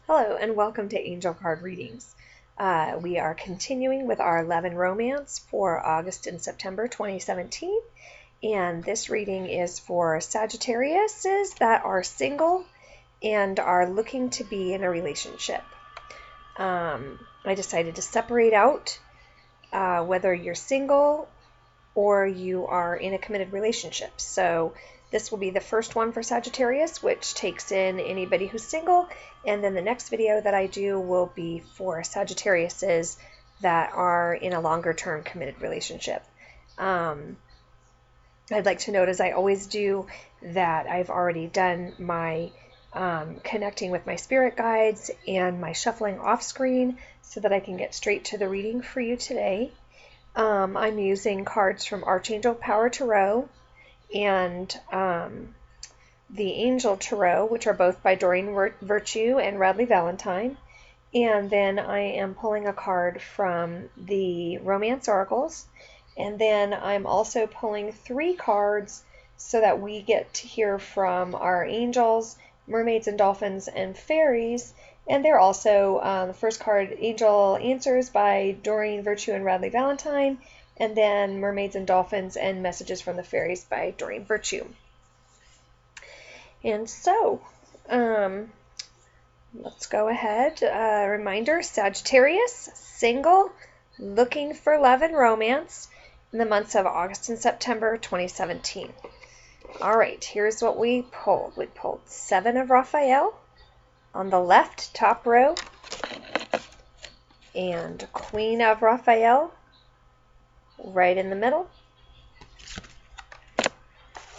Hello and welcome to Angel Card Readings. We are continuing with our Love and Romance for August and September 2017, and this reading is for Sagittariuses that are single and are looking to be in a relationship. I decided to separate out whether you're single or you are in a committed relationship. So this will be the first one for Sagittarius, which takes in anybody who's single, and then the next video that I do will be for Sagittariuses that are in a longer-term committed relationship. I'd like to note, as I always do, that I've already done my connecting with my spirit guides and my shuffling off screen so that I can get straight to the reading for you today. I'm using cards from Archangel Power Tarot and the Angel Tarot, which are both by Doreen Virtue and Radleigh Valentine. And then I am pulling a card from the Romance Oracles. And then I'm also pulling 3 cards so that we get to hear from our angels, mermaids and dolphins, and fairies. And they're also, the first card, Angel Answers by Doreen Virtue and Radleigh Valentine, and then Mermaids and Dolphins and Messages from the Fairies by Doreen Virtue. And so, let's go ahead. Reminder, Sagittarius, single, looking for love and romance in the months of August and September 2017. All right, here's what we pulled. We pulled 7 of Raphael on the left top row, and Queen of Raphael right in the middle,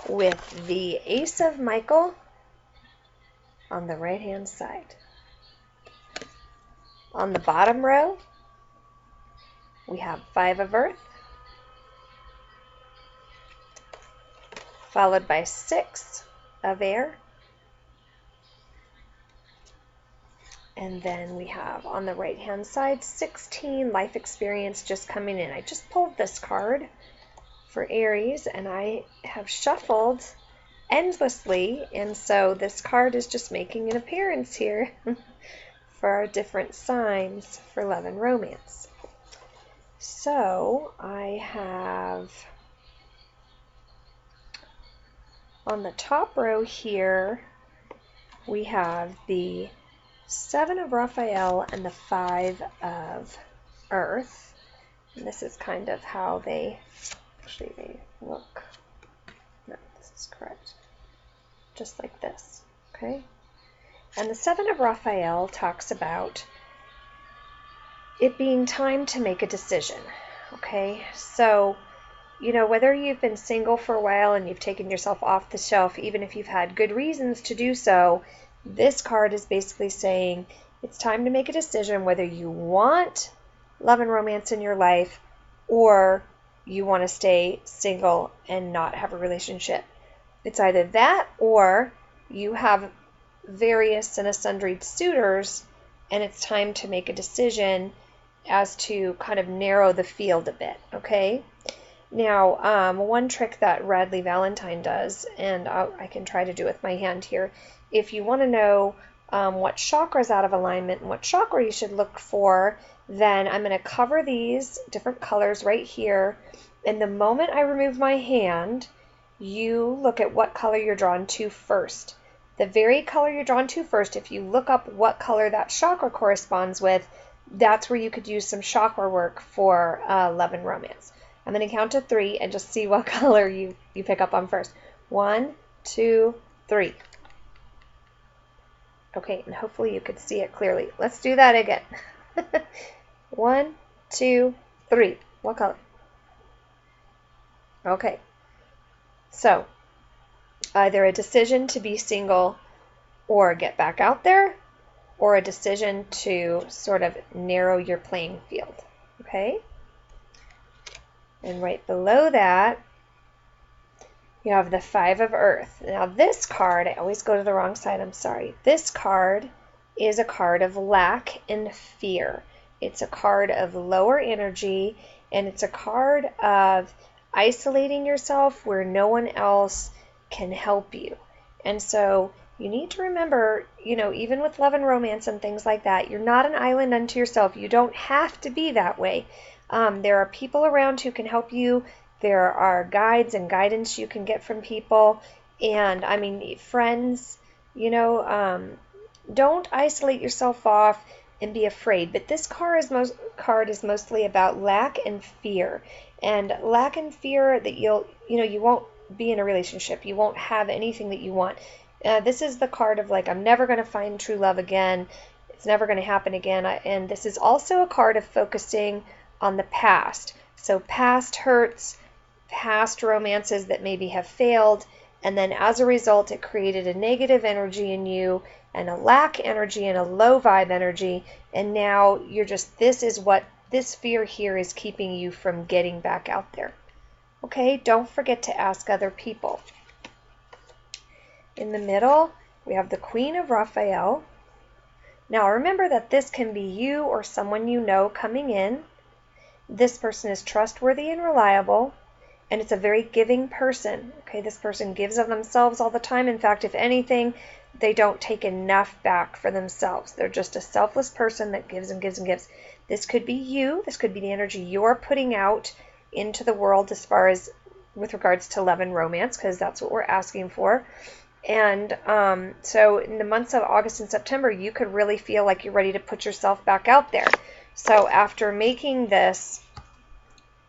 with the Ace of Michael on the right hand side. On the bottom row, we have 5 of Earth, followed by 6 of Air. And then we have on the right hand side 16 life experience just coming in. I just pulled this card for Aries and I have shuffled endlessly, and so this card is just making an appearance here for our different signs for love and romance. So I have on the top row here we have the 7 of Raphael and the 5 of Earth. And this is kind of how they look. No, this is correct. Just like this, okay? And the 7 of Raphael talks about it being time to make a decision, okay? So, you know, whether you've been single for a while and you've taken yourself off the shelf, even if you've had good reasons to do so, this card is basically saying it's time to make a decision whether you want love and romance in your life or you want to stay single and not have a relationship. It's either that or you have various and sundry suitors and it's time to make a decision as to kind of narrow the field a bit, okay? Now, one trick that Radleigh Valentine does, and I can try to do with my hand here, if you want to know what chakra is out of alignment and what chakra you should look for, then I'm going to cover these different colors right here. And the moment I remove my hand, you look at what color you're drawn to first. The very color you're drawn to first, if you look up what color that chakra corresponds with, that's where you could use some chakra work for love and romance. I'm going to count to 3 and just see what color you pick up on first. 1, 2, 3. Okay, and hopefully you could see it clearly. Let's do that again. 1, 2, 3. What color? Okay. So, either a decision to be single or get back out there, or a decision to sort of narrow your playing field. Okay? And right below that, you have the 5 of Earth. Now this card, I always go to the wrong side, I'm sorry. This card is a card of lack and fear. It's a card of lower energy, and it's a card of isolating yourself where no one else can help you. And so you need to remember, even with love and romance and things like that, you're not an island unto yourself. You don't have to be that way. There are people around who can help you. There are guides and guidance you can get from people. And I mean, friends, don't isolate yourself off and be afraid. But this card is mostly about lack and fear. And lack and fear that you won't be in a relationship. You won't have anything that you want. This is the card of like, I'm never going to find true love again. It's never going to happen again. And this is also a card of focusing on the past. So past hurts, past romances that maybe have failed, and then as a result it created a negative energy in you and a lack energy and a low vibe energy, and now you're just, this fear here is keeping you from getting back out there. Okay, don't forget to ask other people. In the middle, we have the Queen of Raphael. Now remember that this can be you or someone you know coming in. This person is trustworthy and reliable, and it's a very giving person. Okay, this person gives of themselves all the time. In fact, if anything, they don't take enough back for themselves. They're just a selfless person that gives and gives and gives. This could be you. This could be the energy you're putting out into the world as far as with regards to love and romance, because that's what we're asking for. And so in the months of August and September, you could really feel like you're ready to put yourself back out there. So after making this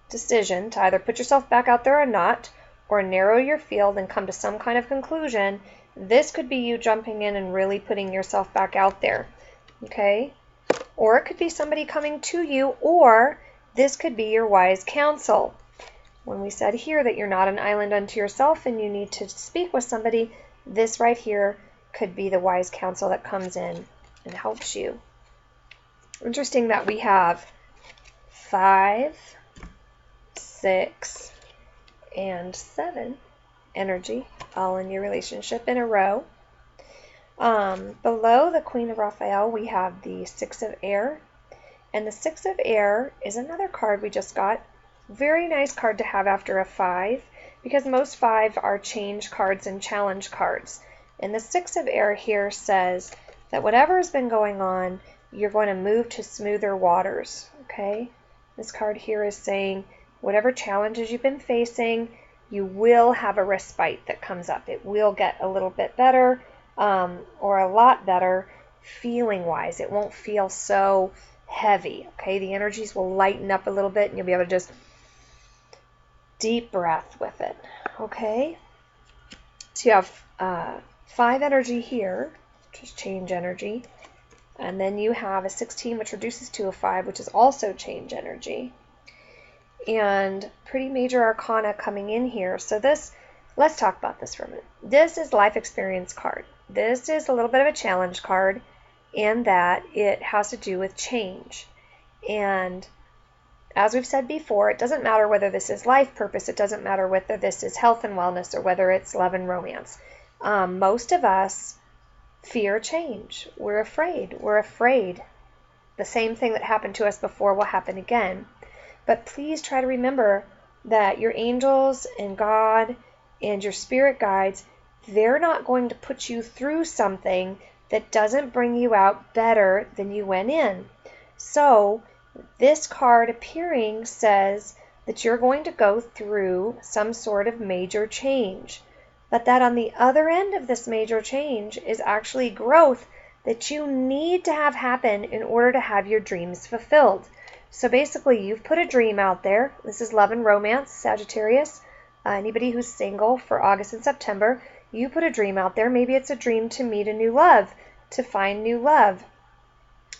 decision to either put yourself back out there or not, or narrow your field and come to some kind of conclusion, this could be you jumping in and really putting yourself back out there. Okay? Or it could be somebody coming to you, or this could be your wise counsel. When we said here that you're not an island unto yourself and you need to speak with somebody, this right here could be the wise counsel that comes in and helps you. Interesting that we have 5, 6, and 7 energy all in your relationship in a row. Below the Queen of Raphael, we have the 6 of Air. And the 6 of Air is another card we just got. Very nice card to have after a 5, because most 5 are change cards and challenge cards. And the 6 of Air here says that whatever has been going on, you're going to move to smoother waters. Okay? This card here is saying whatever challenges you've been facing, you will have a respite that comes up. It will get a little bit better, or a lot better feeling-wise. It won't feel so heavy. Okay? The energies will lighten up a little bit, and you'll be able to just deep breath with it. Okay? So you have 5 energy here, which is change energy. And then you have a 16, which reduces to a 5, which is also change energy. And pretty major arcana coming in here. So this, let's talk about this for a minute. This is life experience card. This is a little bit of a challenge card in that it has to do with change. And as we've said before, it doesn't matter whether this is life purpose, it doesn't matter whether this is health and wellness, or whether it's love and romance. Most of us fear change. We're afraid. We're afraid the same thing that happened to us before will happen again. But please try to remember that your angels and God and your spirit guides, they're not going to put you through something that doesn't bring you out better than you went in. So this card appearing says that you're going to go through some sort of major change, but that on the other end of this major change is actually growth that you need to have happen in order to have your dreams fulfilled. So basically, you've put a dream out there. This is love and romance, Sagittarius. Anybody who's single for August and September, you put a dream out there. Maybe it's a dream to meet a new love, to find new love.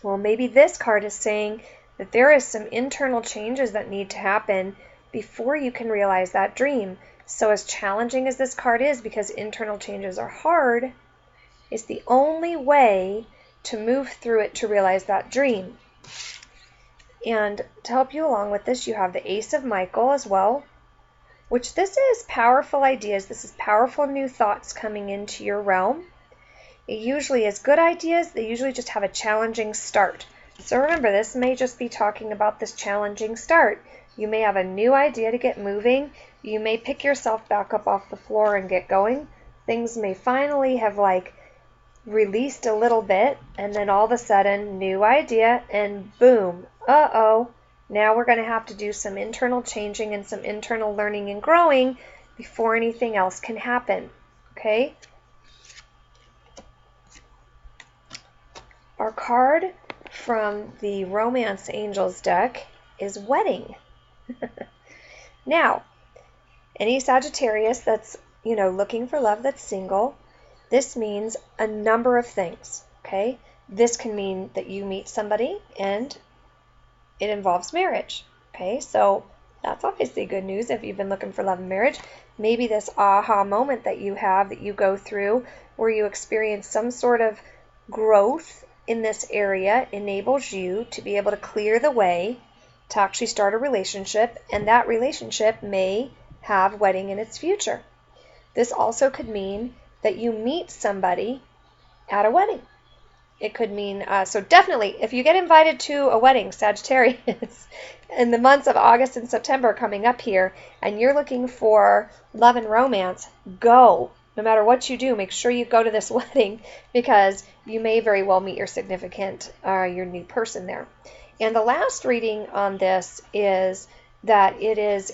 Well, maybe this card is saying that there is some internal changes that need to happen before you can realize that dream. So as challenging as this card is, because internal changes are hard, it's the only way to move through it to realize that dream. And to help you along with this, you have the Ace of Michael as well, which this is powerful ideas. This is powerful new thoughts coming into your realm. It usually is good ideas. They usually just have a challenging start. So remember, this may just be talking about this challenging start. You may have a new idea to get moving. You may pick yourself back up off the floor and get going. Things may finally have released a little bit, and then all of a sudden, new idea, and boom, uh-oh, now we're going to have to do some internal changing and some internal learning and growing before anything else can happen, okay? Our card from the Romance Angels deck is Wedding. Now, any Sagittarius that's, looking for love that's single, this means a number of things, okay? This can mean that you meet somebody and it involves marriage, okay? So that's obviously good news if you've been looking for love and marriage. Maybe this aha moment that you have, that you go through, where you experience some sort of growth in this area, enables you to be able to clear the way to actually start a relationship, and that relationship may have wedding in its future. This also could mean that you meet somebody at a wedding. It could mean, so definitely, if you get invited to a wedding, Sagittarius, in the months of August and September coming up here, and you're looking for love and romance, go. No matter what you do, make sure you go to this wedding, because you may very well meet your significant, your new person there. And the last reading on this is that it is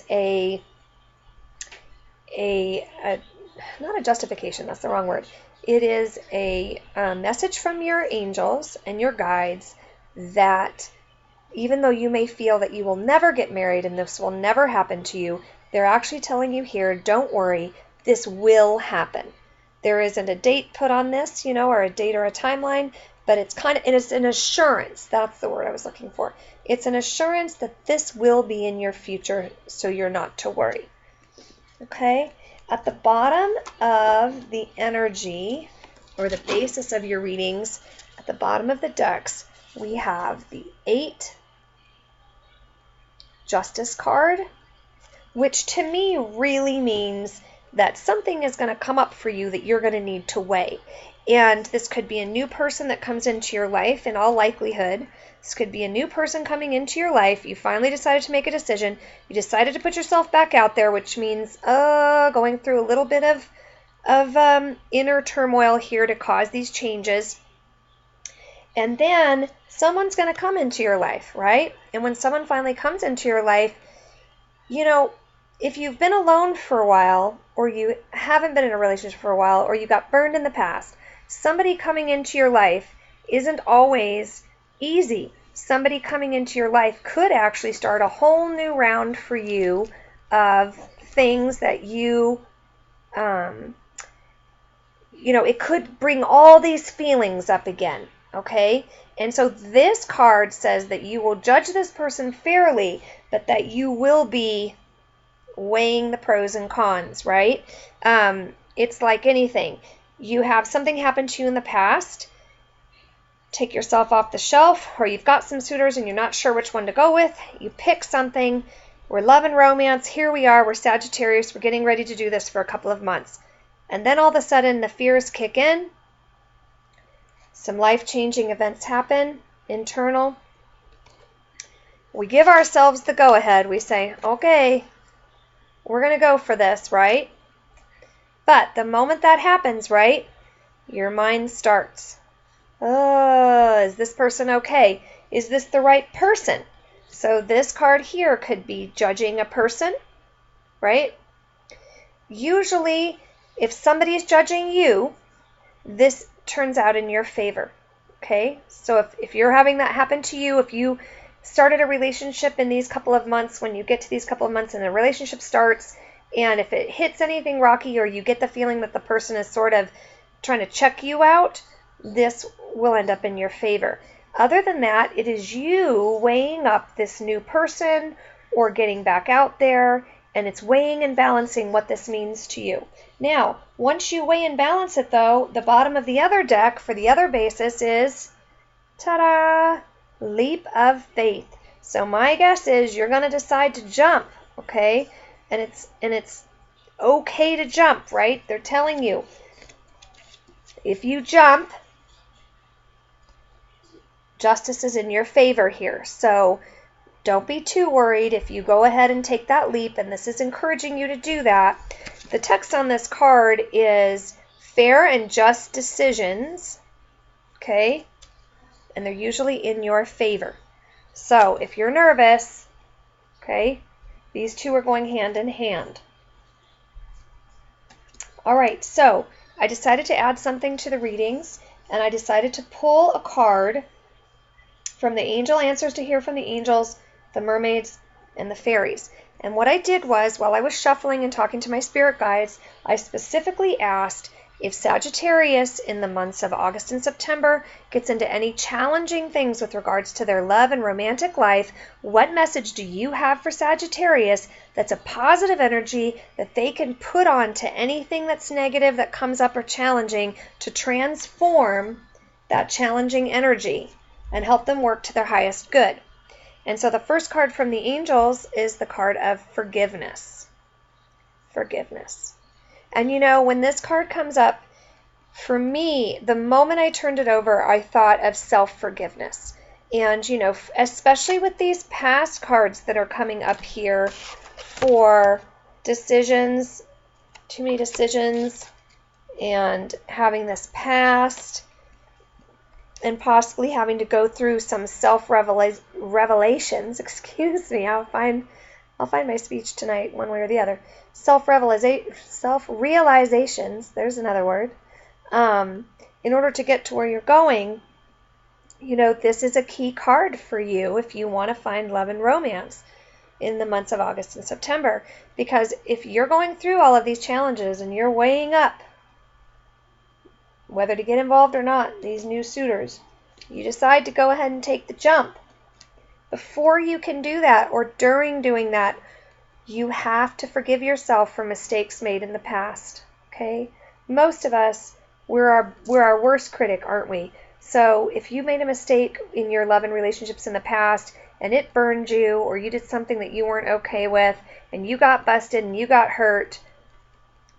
not a justification, that's the wrong word. It is a message from your angels and your guides that even though you may feel that you will never get married and this will never happen to you, they're actually telling you here, don't worry, this will happen. There isn't a date put on this, or a date or a timeline, but it's an assurance. That's the word I was looking for. It's an assurance that this will be in your future, so you're not to worry. Okay? At the bottom of the energy, or the basis of your readings, at the bottom of the decks, we have the 8 Justice card, which to me really means that something is going to come up for you that you're going to need to weigh. And this could be a new person that comes into your life in all likelihood. This could be a new person coming into your life. You finally decided to make a decision. You decided to put yourself back out there, which means going through a little bit of inner turmoil here to cause these changes. And then someone's going to come into your life, right? And when someone finally comes into your life, if you've been alone for a while, or you haven't been in a relationship for a while, or you got burned in the past, somebody coming into your life isn't always easy. Somebody coming into your life could actually start a whole new round for you of things that it could bring all these feelings up again, okay? And so this card says that you will judge this person fairly, but that you will be weighing the pros and cons, right? It's like anything. You have something happen to you in the past, take yourself off the shelf, or you've got some suitors and you're not sure which one to go with. You pick something. We're love and romance. Here we are. We're Sagittarius. We're getting ready to do this for a couple of months. And then all of a sudden the fears kick in. Some life-changing events happen, internal. We give ourselves the go-ahead. We say, okay, we're going to go for this, right? But the moment that happens, right, your mind starts. Is this person okay? Is this the right person? So this card here could be judging a person, right? Usually, if somebody is judging you, this turns out in your favor, okay? So if you're having that happen to you, if you started a relationship in these couple of months, when you get to these couple of months and the relationship starts, and if it hits anything rocky or you get the feeling that the person is sort of trying to check you out, this will end up in your favor. Other than that, it is you weighing up this new person or getting back out there, and it's weighing and balancing what this means to you. Now, once you weigh and balance it, though, the bottom of the other deck for the other basis is, ta-da, leap of faith. So my guess is you're going to decide to jump, okay? And it's okay to jump, right? They're telling you, if you jump, justice is in your favor here. So don't be too worried if you go ahead and take that leap, and this is encouraging you to do that. The text on this card is fair and just decisions okay? And they're usually in your favor. So if you're nervous, okay, these two are going hand in hand. All right, so I decided to add something to the readings, and I decided to pull a card from the angel answers to hear from the angels, the mermaids, and the fairies. And what I did was, while I was shuffling and talking to my spirit guides, I specifically asked if Sagittarius in the months of August and September gets into any challenging things with regards to their love and romantic life, what message do you have for Sagittarius that's a positive energy that they can put on to anything that's negative that comes up or challenging to transform that challenging energy and help them work to their highest good? And so the first card from the angels is the card of forgiveness. Forgiveness. And you know, when this card comes up, for me, the moment I turned it over, I thought of self-forgiveness. And, you know, especially with these past cards that are coming up here for decisions, too many decisions, and having this past, and possibly having to go through some self-revelations. Excuse me, I'll find my speech tonight one way or the other. Self-realizations, there's another word. In order to get to where you're going, you know, this is a key card for you if you want to find love and romance in the months of August and September. Because if you're going through all of these challenges and you're weighing up whether to get involved or not, these new suitors, you decide to go ahead and take the jump. Before you can do that, or during doing that, you have to forgive yourself for mistakes made in the past, okay? Most of us, we're our worst critic, aren't we? So if you made a mistake in your love and relationships in the past, and it burned you, or you did something that you weren't okay with, and you got busted and you got hurt,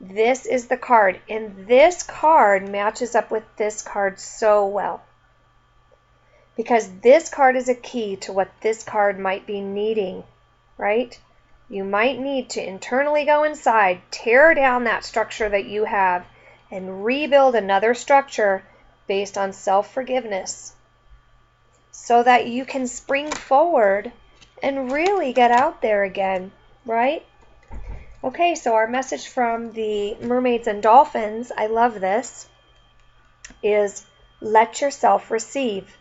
this is the card, and this card matches up with this card so well. Because this card is a key to what this card might be needing, right? You might need to internally go inside, tear down that structure that you have, and rebuild another structure based on self-forgiveness so that you can spring forward and really get out there again, right? Okay, so our message from the mermaids and dolphins, I love this, is let yourself receive.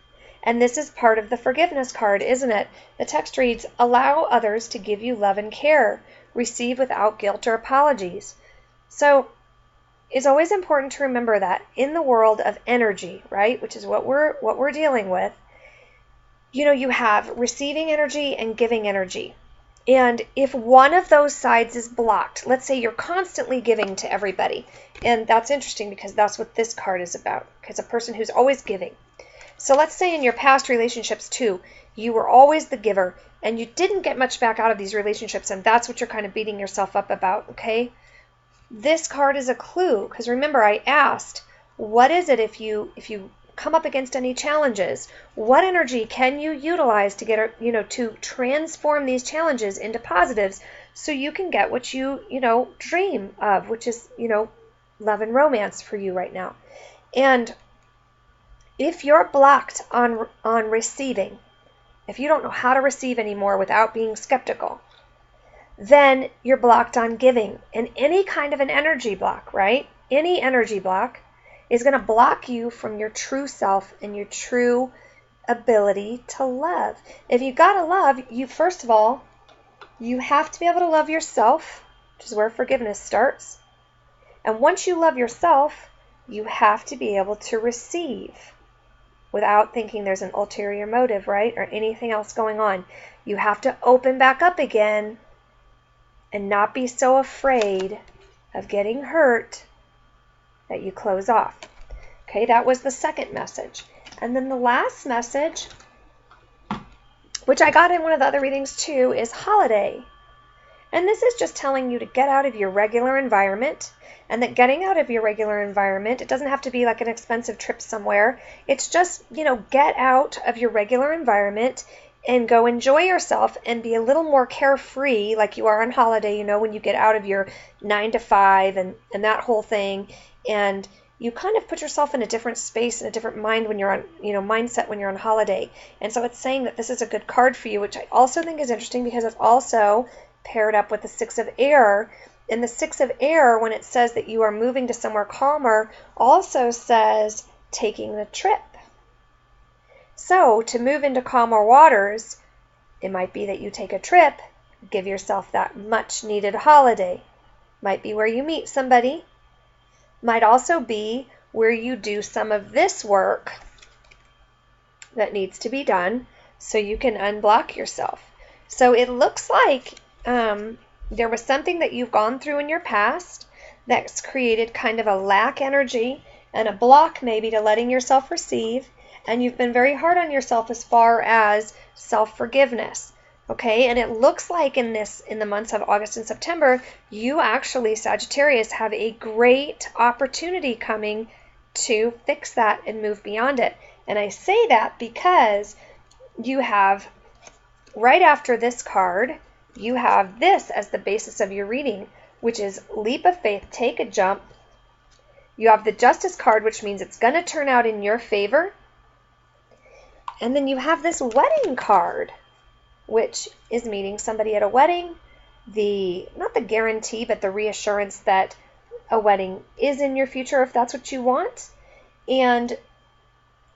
And this is part of the forgiveness card, isn't it? The text reads, allow others to give you love and care. Receive without guilt or apologies. So it's always important to remember that in the world of energy, right, which is what we're dealing with, you know, you have receiving energy and giving energy. And if one of those sides is blocked, let's say you're constantly giving to everybody, and that's interesting because that's what this card is about, because a person who's always giving. So let's say in your past relationships too, you were always the giver, and you didn't get much back out of these relationships, and that's what you're kind of beating yourself up about, okay? This card is a clue, because remember I asked, what is it if you come up against any challenges? What energy can you utilize to get, you know, to transform these challenges into positives so you can get what you dream of, which is, you know, love and romance for you right now. And if you're blocked on receiving, if you don't know how to receive anymore without being skeptical, then you're blocked on giving. And any kind of an energy block, right? Any energy block is going to block you from your true self and your true ability to love. If you gotta love, you first of all, you have to be able to love yourself, which is where forgiveness starts. And once you love yourself, you have to be able to receive without thinking there's an ulterior motive, right? Or anything else going on. You have to open back up again and not be so afraid of getting hurt that you close off. Okay, that was the second message. And then the last message, which I got in one of the other readings too, is holiday. And this is just telling you to get out of your regular environment, and that getting out of your regular environment, it doesn't have to be like an expensive trip somewhere. It's just, you know, get out of your regular environment and go enjoy yourself and be a little more carefree like you are on holiday, you know, when you get out of your 9 to 5 and that whole thing. And you kind of put yourself in a different space and a different mind when you're on, mindset when you're on holiday. And so it's saying that this is a good card for you, which I also think is interesting because it's also paired up with the Six of Air. And the Six of Air, when it says that you are moving to somewhere calmer, also says taking the trip. So to move into calmer waters, it might be that you take a trip, give yourself that much needed holiday. Might be where you meet somebody. Might also be where you do some of this work that needs to be done so you can unblock yourself. So it looks like there was something that you've gone through in your past that's created kind of a lack energy and a block maybe to letting yourself receive, and you've been very hard on yourself as far as self-forgiveness. Okay, and it looks like in the months of August and September, you actually, Sagittarius, have a great opportunity coming to fix that and move beyond it. And I say that because you have, right after this card, you have this as the basis of your reading, which is leap of faith, take a jump. You have the Justice card, which means it's going to turn out in your favor. And then you have this wedding card, which is meeting somebody at a wedding, not the guarantee, but the reassurance that a wedding is in your future if that's what you want. And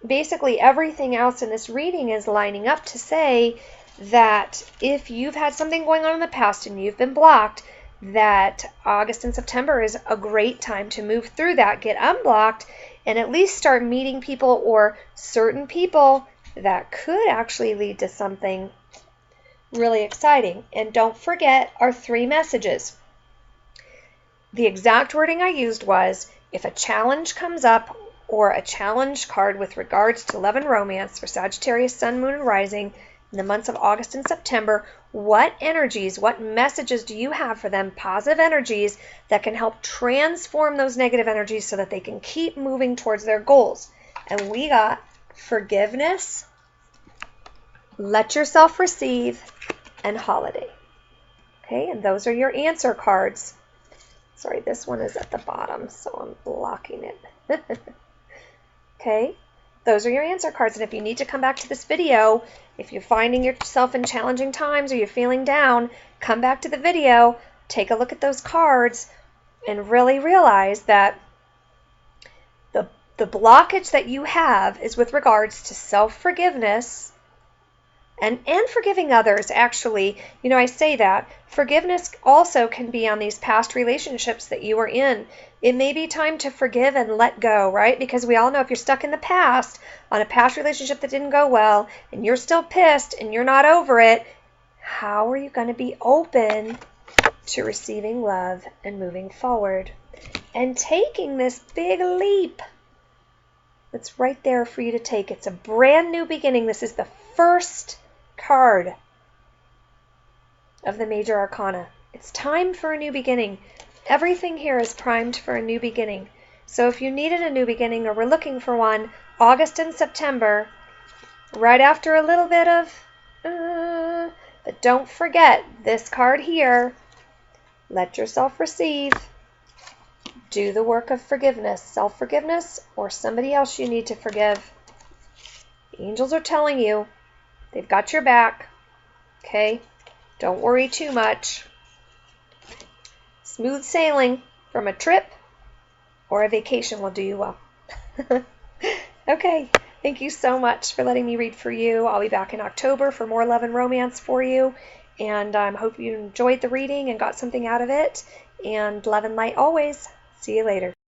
basically everything else in this reading is lining up to say that if you've had something going on in the past and you've been blocked, that August and September is a great time to move through that, get unblocked, and at least start meeting people or certain people that could actually lead to something really exciting. And don't forget our 3 messages. The exact wording I used was, if a challenge comes up or a challenge card with regards to love and romance for Sagittarius, Sun, Moon, and Rising in the months of August and September, what energies, what messages do you have for them, positive energies that can help transform those negative energies so that they can keep moving towards their goals? And we got forgiveness, let yourself receive, and holiday. Okay, and those are your answer cards. Sorry, this one is at the bottom, so I'm blocking it. Okay, those are your answer cards. And if you need to come back to this video, if you're finding yourself in challenging times or you're feeling down, come back to the video, take a look at those cards, and really realize that the blockage that you have is with regards to self-forgiveness and forgiving others. Actually, I say that forgiveness also can be on these past relationships that you were in. It may be time to forgive and let go, right? Because we all know if you're stuck in the past on a past relationship that didn't go well and you're still pissed and you're not over it, how are you going to be open to receiving love and moving forward and taking this big leap that's right there for you to take? It's a brand new beginning. This is the first card of the major arcana. It's time for a new beginning. Everything here is primed for a new beginning. So if you needed a new beginning or were looking for one, August and September, right after a little bit of, but don't forget this card here, let yourself receive. Do the work of forgiveness, self-forgiveness, or somebody else you need to forgive. The angels are telling you they've got your back. Okay? Don't worry too much. Smooth sailing from a trip or a vacation will do you well. Okay. Thank you so much for letting me read for you. I'll be back in October for more love and romance for you. And I hope you enjoyed the reading and got something out of it. And love and light always. See you later.